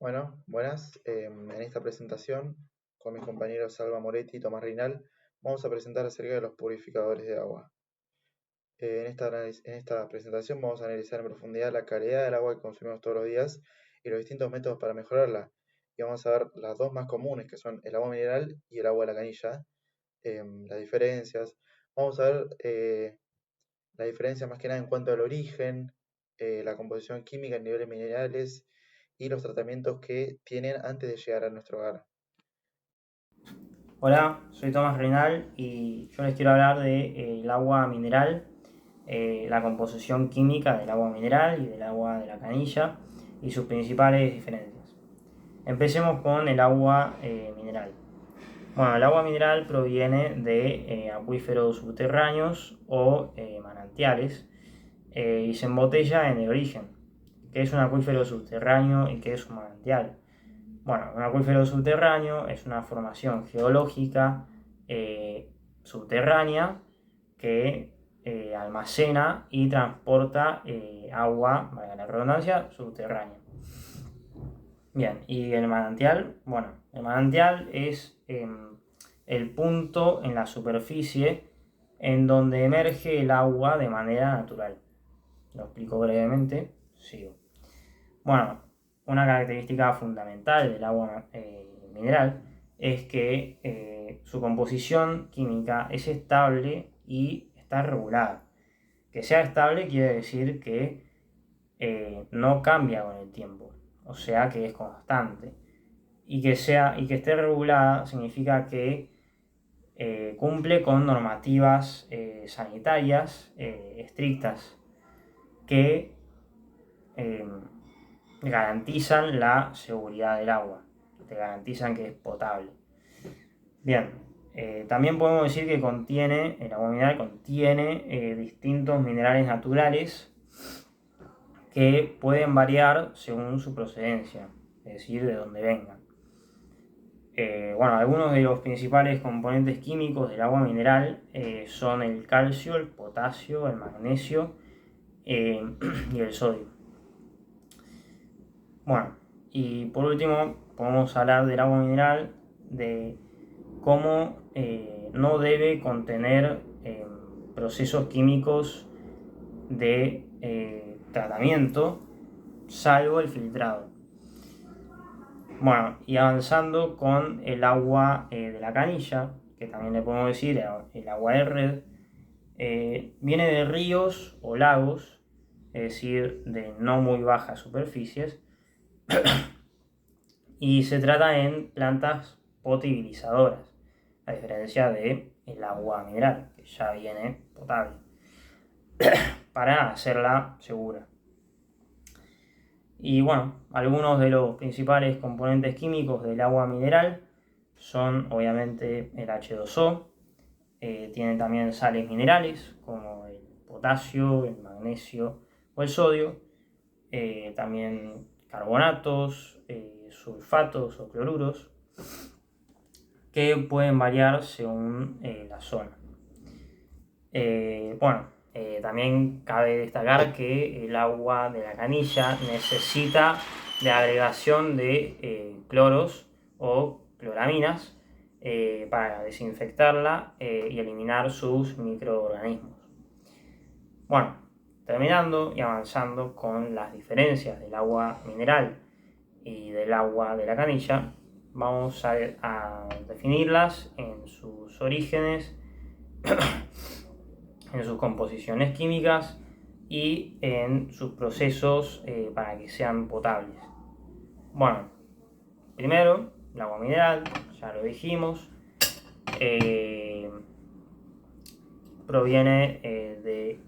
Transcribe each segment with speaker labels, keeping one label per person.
Speaker 1: Bueno, buenas. En esta presentación, con mis compañeros Salva Moretti y Tomás Reinal, vamos a presentar acerca de los purificadores de agua. En esta presentación vamos a analizar en profundidad la calidad del agua que consumimos todos los días y los distintos métodos para mejorarla. Y vamos a ver las dos más comunes, que son el agua mineral y el agua de la canilla, las diferencias. Vamos a ver la diferencia más que nada en cuanto al origen, la composición química en niveles minerales y los tratamientos que tienen antes de llegar a nuestro hogar.
Speaker 2: Hola, soy Tomás Reinal y yo les quiero hablar del agua mineral, la composición química del agua mineral y del agua de la canilla y sus principales diferencias. Empecemos con el agua mineral. Bueno, el agua mineral proviene de acuíferos subterráneos o manantiales y se embotella en el origen. ¿Qué es un acuífero subterráneo y qué es un manantial? Bueno, un acuífero subterráneo es una formación geológica subterránea que almacena y transporta agua, valga la redundancia, subterránea. Bien, y el manantial, bueno, el manantial es el punto en la superficie en donde emerge el agua de manera natural. Lo explico brevemente, sigo. Bueno, una característica fundamental del agua mineral es que su composición química es estable y está regulada. Que sea estable quiere decir que no cambia con el tiempo, o sea que es constante. Y que esté regulada significa que cumple con normativas sanitarias estrictas que eh, garantizan la seguridad del agua, te garantizan que es potable. Bien, también podemos decir que el agua mineral contiene distintos minerales naturales que pueden variar según su procedencia, es decir, de dónde vengan. Bueno, algunos de los principales componentes químicos del agua mineral son el calcio, el potasio, el magnesio y el sodio. Bueno, y por último podemos hablar del agua mineral, de cómo no debe contener procesos químicos de tratamiento, salvo el filtrado. Bueno, y avanzando con el agua de la canilla, que también le podemos decir el agua de red, viene de ríos o lagos, es decir, de no muy bajas superficies, y se trata en plantas potabilizadoras, a diferencia del agua mineral, que ya viene potable, para hacerla segura. Y bueno, algunos de los principales componentes químicos del agua mineral son obviamente el H2O, tiene también sales minerales como el potasio, el magnesio o el sodio, también carbonatos, sulfatos o cloruros, que pueden variar según la zona. También cabe destacar que el agua de la canilla necesita de agregación de cloros o cloraminas para desinfectarla y eliminar sus microorganismos. Bueno, terminando y avanzando con las diferencias del agua mineral y del agua de la canilla, vamos a definirlas en sus orígenes, en sus composiciones químicas y en sus procesos para que sean potables. Bueno, primero, el agua mineral, ya lo dijimos, proviene de,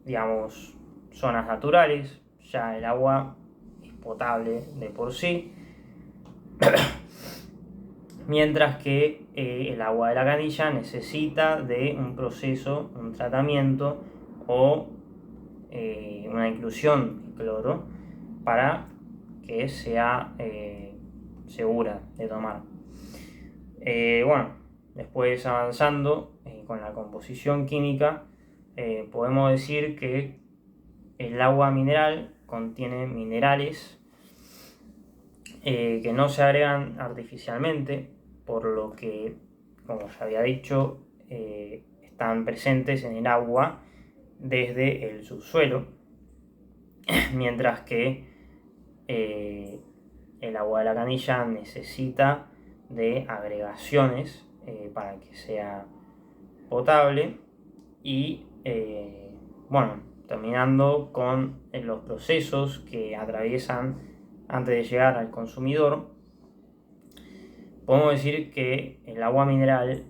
Speaker 2: digamos, zonas naturales, ya el agua es potable de por sí, mientras que el agua de la canilla necesita de un proceso, un tratamiento o una inclusión de cloro para que sea segura de tomar. Después avanzando con la composición química, podemos decir que el agua mineral contiene minerales que no se agregan artificialmente, por lo que, como ya había dicho, están presentes en el agua desde el subsuelo, mientras que el agua de la canilla necesita de agregaciones para que sea potable. Y bueno, terminando con los procesos que atraviesan antes de llegar al consumidor, podemos decir que el agua mineral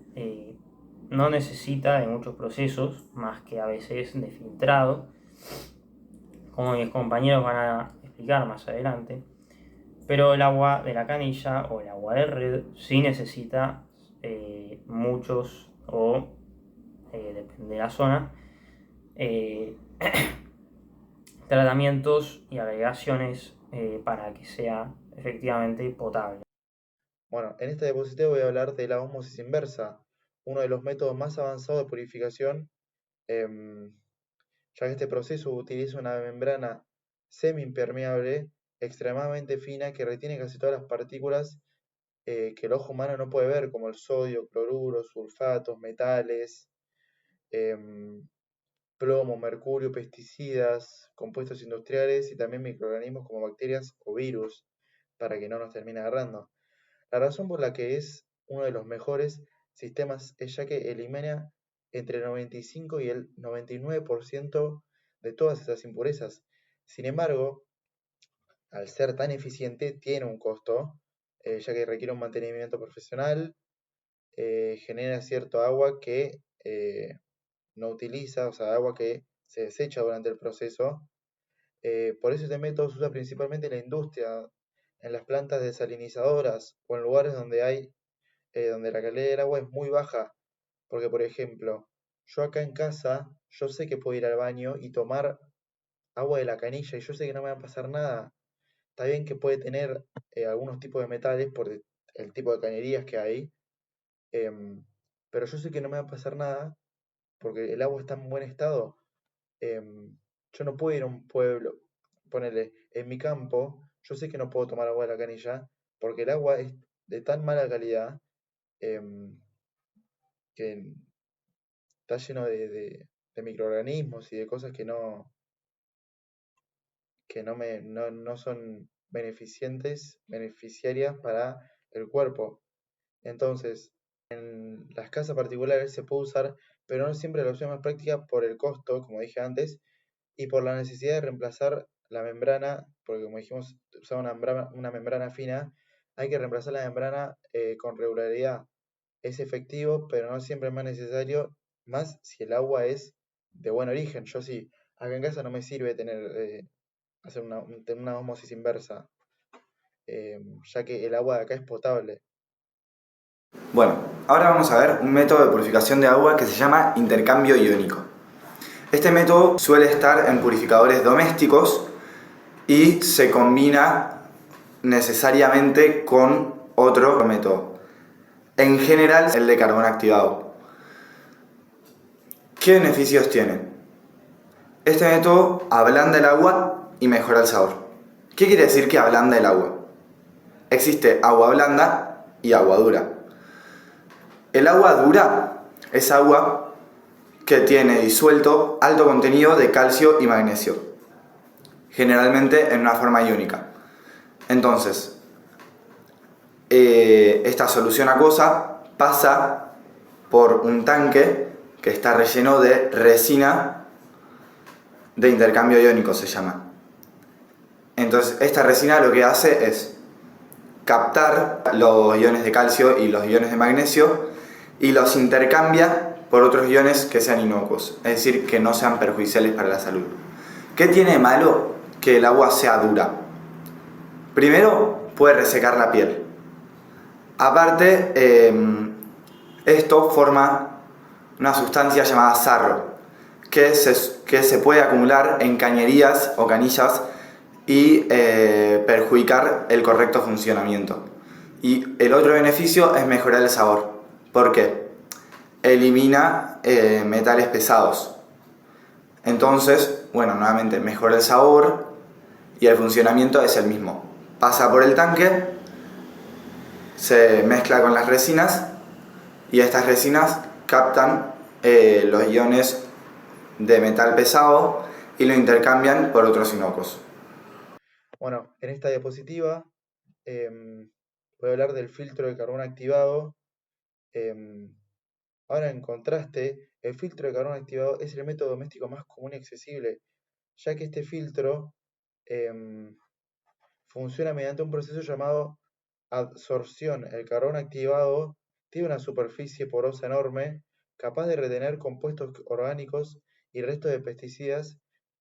Speaker 2: no necesita de muchos procesos, más que a veces de filtrado, como mis compañeros van a explicar más adelante. Pero el agua de la canilla o el agua de red sí necesita muchos, o depende de la zona, tratamientos y agregaciones para que sea efectivamente potable.
Speaker 1: Bueno, en esta diapositiva voy a hablar de la ósmosis inversa, uno de los métodos más avanzados de purificación, ya que este proceso utiliza una membrana semi-impermeable extremadamente fina que retiene casi todas las partículas que el ojo humano no puede ver, como el sodio, cloruro, sulfatos, metales, plomo, mercurio, pesticidas, compuestos industriales y también microorganismos como bacterias o virus, para que no nos termine agarrando. La razón por la que es uno de los mejores sistemas es ya que elimina entre el 95 y el 99% de todas esas impurezas. Sin embargo, al ser tan eficiente, tiene un costo, ya que requiere un mantenimiento profesional, genera cierto agua que no utiliza, o sea, agua que se desecha durante el proceso. Por eso este método se usa principalmente en la industria, en las plantas desalinizadoras o en lugares donde donde la calidad del agua es muy baja. Porque, por ejemplo, yo acá en casa, yo sé que puedo ir al baño y tomar agua de la canilla y yo sé que no me va a pasar nada. Está bien que puede tener algunos tipos de metales por el tipo de cañerías que hay, em, pero yo sé que no me va a pasar nada porque el agua está en buen estado. Em, yo no puedo ir a un pueblo, ponerle, en mi campo, yo sé que no puedo tomar agua de la canilla porque el agua es de tan mala calidad em, que está lleno de microorganismos y de cosas que no son beneficiarias para el cuerpo. Entonces, en las casas particulares se puede usar, pero no siempre la opción más práctica por el costo, como dije antes, y por la necesidad de reemplazar la membrana, porque como dijimos, usar una membrana fina, hay que reemplazar la membrana con regularidad. Es efectivo, pero no siempre es más necesario, más si el agua es de buen origen. Yo sí, acá en casa no me sirve hacer una ósmosis inversa, ya que el agua de acá es potable.
Speaker 3: Bueno, ahora vamos a ver un método de purificación de agua que se llama intercambio iónico. Este método suele estar en purificadores domésticos y se combina necesariamente con otro método, en general el de carbón activado. ¿Qué beneficios tiene? Este método ablanda el agua y mejora el sabor. ¿Qué quiere decir que ablanda el agua? Existe agua blanda y agua dura. El agua dura es agua que tiene disuelto alto contenido de calcio y magnesio, generalmente en una forma iónica. Entonces, esta solución acuosa pasa por un tanque que está relleno de resina de intercambio iónico, se llama. Entonces, esta resina lo que hace es captar los iones de calcio y los iones de magnesio y los intercambia por otros iones que sean inocuos, es decir, que no sean perjudiciales para la salud. ¿Qué tiene de malo que el agua sea dura? Primero, puede resecar la piel. Aparte, esto forma una sustancia llamada sarro, que se puede acumular en cañerías o canillas y perjudicar el correcto funcionamiento. Y el otro beneficio es mejorar el sabor. ¿Por qué? Elimina metales pesados. Entonces, bueno, nuevamente mejora el sabor y el funcionamiento es el mismo. pasa por el tanque, se mezcla con las resinas y estas resinas captan los iones de metal pesado y lo intercambian por otros inocuos.
Speaker 1: Bueno, en esta diapositiva voy a hablar del filtro de carbón activado. Ahora, en contraste, el filtro de carbón activado es el método doméstico más común y accesible, ya que este filtro funciona mediante un proceso llamado adsorción. El carbón activado tiene una superficie porosa enorme, capaz de retener compuestos orgánicos y restos de pesticidas,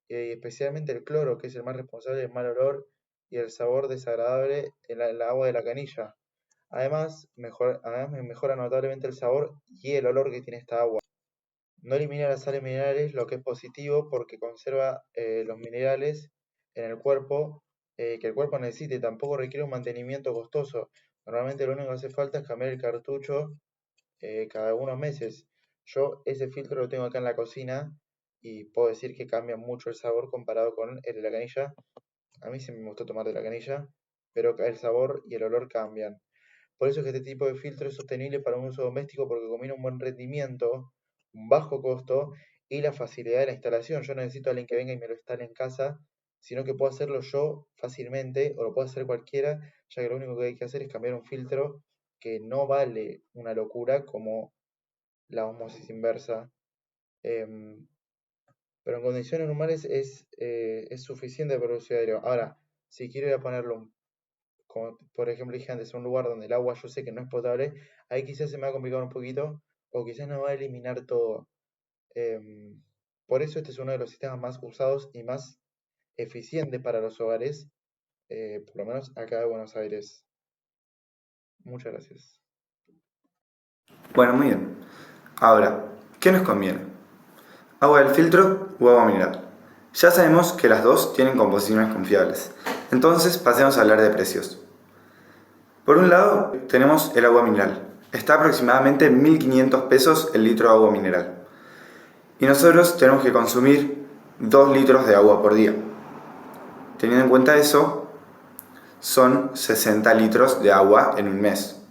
Speaker 1: especialmente el cloro, que es el más responsable del mal olor y el sabor desagradable en el agua de la canilla. Además, mejora notablemente el sabor y el olor que tiene esta agua. No elimina las sales minerales, lo que es positivo porque conserva los minerales en el cuerpo que el cuerpo necesite. Tampoco requiere un mantenimiento costoso. Normalmente lo único que hace falta es cambiar el cartucho cada algunos meses. Yo ese filtro lo tengo acá en la cocina y puedo decir que cambia mucho el sabor comparado con el de la canilla. A mí sí me gustó tomar de la canilla, pero el sabor y el olor cambian. Por eso es que este tipo de filtro es sostenible para un uso doméstico porque combina un buen rendimiento, un bajo costo y la facilidad de la instalación. Yo no necesito a alguien que venga y me lo instale en casa, sino que puedo hacerlo yo fácilmente o lo puede hacer cualquiera, ya que lo único que hay que hacer es cambiar un filtro que no vale una locura como la osmosis inversa. Em, pero en condiciones normales es suficiente para el uso diario. Ahora, si quiero ir a ponerlo, como por ejemplo dije antes, a un lugar donde el agua yo sé que no es potable, ahí quizás se me va a complicar un poquito, o quizás no va a eliminar todo. Em, por eso este es uno de los sistemas más usados y más eficientes para los hogares, por lo menos acá de Buenos Aires. Muchas gracias.
Speaker 3: Bueno, muy bien. Ahora, ¿qué nos conviene? ¿Agua del filtro o agua mineral? Ya sabemos que las dos tienen composiciones confiables. Entonces pasemos a hablar de precios. Por un lado tenemos el agua mineral. Está aproximadamente 1.500 pesos el litro de agua mineral. Y nosotros tenemos que consumir 2 litros de agua por día. Teniendo en cuenta eso, son 60 litros de agua en un mes.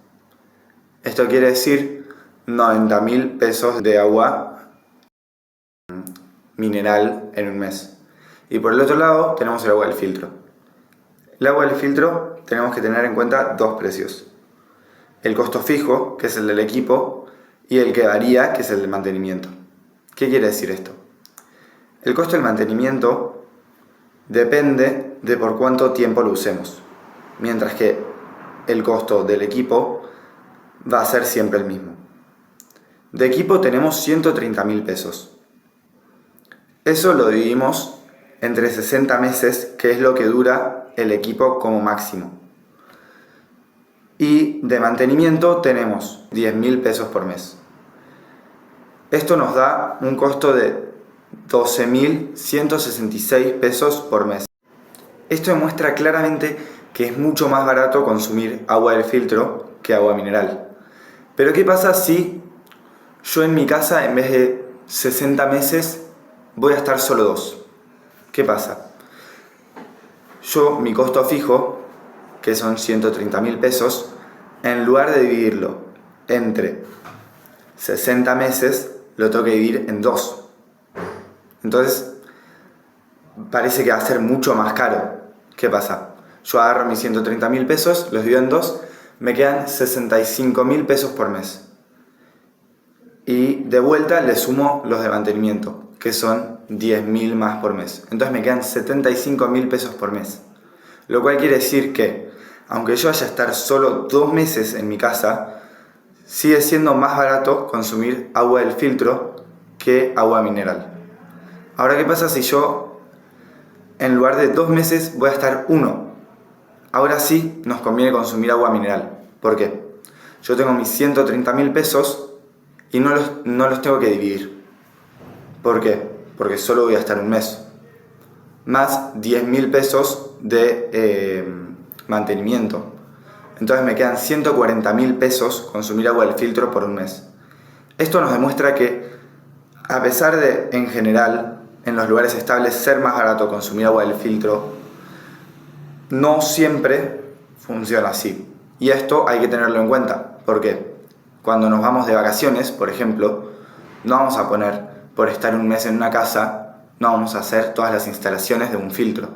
Speaker 3: Esto quiere decir 90.000 pesos de agua mineral en un mes. Y por el otro lado tenemos el agua del filtro. El agua del filtro tenemos que tener en cuenta dos precios. El costo fijo, que es el del equipo, y el que varía, que es el del mantenimiento. ¿Qué quiere decir esto? El costo del mantenimiento depende de por cuánto tiempo lo usemos, mientras que el costo del equipo va a ser siempre el mismo. De equipo tenemos 130.000 pesos. Eso lo dividimos entre 60 meses, que es lo que dura el equipo como máximo. Y de mantenimiento tenemos 10.000 pesos por mes. Esto nos da un costo de 12.166 pesos por mes. Esto demuestra claramente que es mucho más barato consumir agua del filtro que agua mineral. Pero ¿qué pasa si yo en mi casa en vez de 60 meses voy a estar solo 2? ¿Qué pasa? Yo mi costo fijo, que son 130.000 pesos, en lugar de dividirlo entre 60 meses, lo tengo que dividir en 2. Entonces, parece que va a ser mucho más caro. ¿Qué pasa? Yo agarro mis 130.000 pesos, los divido en 2, me quedan 65.000 pesos por mes. Y de vuelta le sumo los de mantenimiento, que son 10.000 más por mes. Entonces me quedan 75.000 pesos por mes. Lo cual quiere decir que, aunque yo vaya a estar solo 2 meses en mi casa, sigue siendo más barato consumir agua del filtro que agua mineral. Ahora, ¿qué pasa si yo en lugar de 2 meses voy a estar 1? Ahora sí nos conviene consumir agua mineral. ¿Por qué? Yo tengo mis 130.000 pesos y no los tengo que dividir. ¿Por qué? Porque solo voy a estar un mes. Más 10.000 pesos de mantenimiento. Entonces me quedan 140.000 pesos consumir agua del filtro por un mes. Esto nos demuestra que, a pesar de, en general, en los lugares estables ser más barato consumir agua del filtro, no siempre funciona así. Y esto hay que tenerlo en cuenta, porque cuando nos vamos de vacaciones, por ejemplo, no vamos a poner, por estar un mes en una casa, no vamos a hacer todas las instalaciones de un filtro.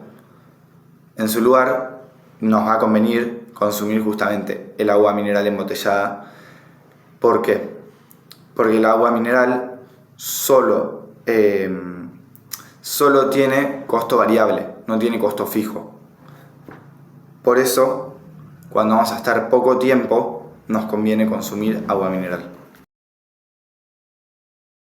Speaker 3: En su lugar, nos va a convenir consumir justamente el agua mineral embotellada. ¿Por qué? Porque el agua mineral solo tiene costo variable, no tiene costo fijo. Por eso, cuando vamos a estar poco tiempo, nos conviene consumir agua mineral.